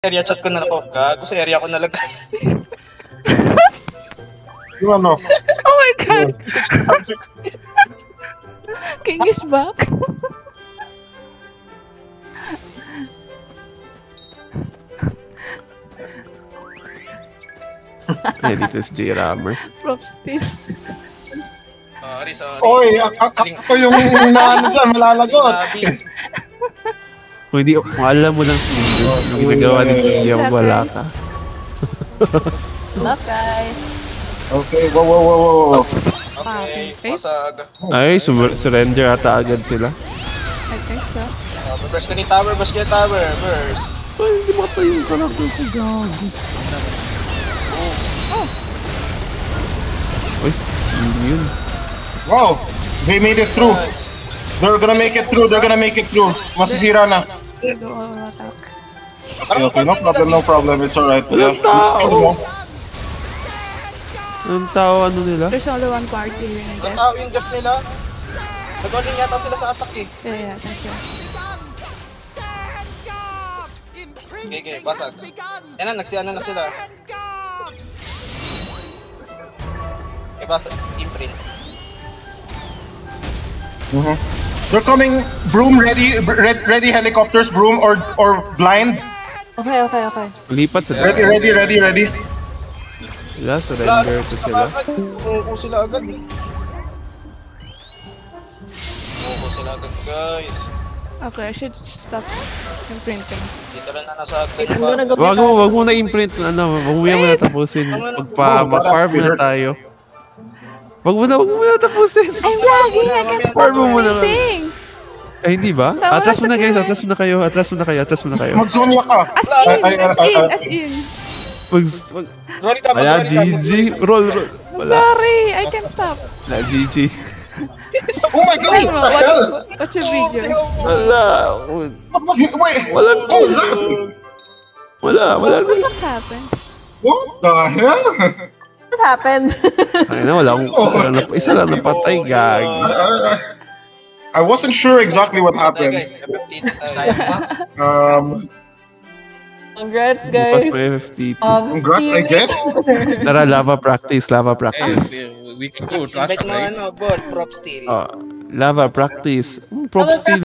Area chat ko na ako. Gago sa area ko nalagay. Yung ano? Oh my god! King is back. Ready to J-Rammer. Props still. Sorry. Oy, ako yung naano dyan, malalagot. Kung hindi, kung alam mo lang yung ginagawa ni Gia, wala ka. Love, guys. Okay, wow. Okay, pasag. Ay, surrender ata agad sila. I think so. Burst ka ni tower, burst ka ni tower. Burst. Ay, hindi matay yung karakter ko, gago. Uy, hindi yun. Wow, they made it through. They're gonna make it through. Masisira na. Go attack. Okay, no problem. It's alright. Walang tao. Anong tao, ano nila? There's only one party here, I Ang guess. tao yung death nila. Nag-all-in yata sila sa attack eh. Yeah, thank you. Okay, basag. Yan na, nagsiano na sila. Okay, basag. Imprint. They're coming. Broom ready. Ready helicopters. Broom or blind. Okay. Lipat sa Ready. Sila, surrender to sila. Umuko sila agad eh. Umuko sila agad, guys. Okay, I should stop imprinting. Dito lang na nasa atin. I'm gonna go Wag mo na imprint, wag mo yan muna tapusin. Mag-farm na tayo. Wag mo na tapusin. I'm lagging! I can't stop Farm mo muna. imprinting! Ay, hindi ba? Atras mo na guys, atras mo na kayo. Mag-zonya ka. As in. Roll ka, Kaya GG, roll. Wala. Sorry, I can't stop. Na GG. Oh my God! Wait, What the hell? what's your video? Wala. Wait. Walang What was that? Wala. What happened? What the hell? What happened? Ay na, wala akong isa lang napatay, gag. I wasn't sure exactly what happened. Guys, FFT tayo. Congrats, Bukas guys. pa FFT. Congrats, I guess. Tara, lava practice. We can go. Invite mo bot, prop steal. Lava practice. Prop steal.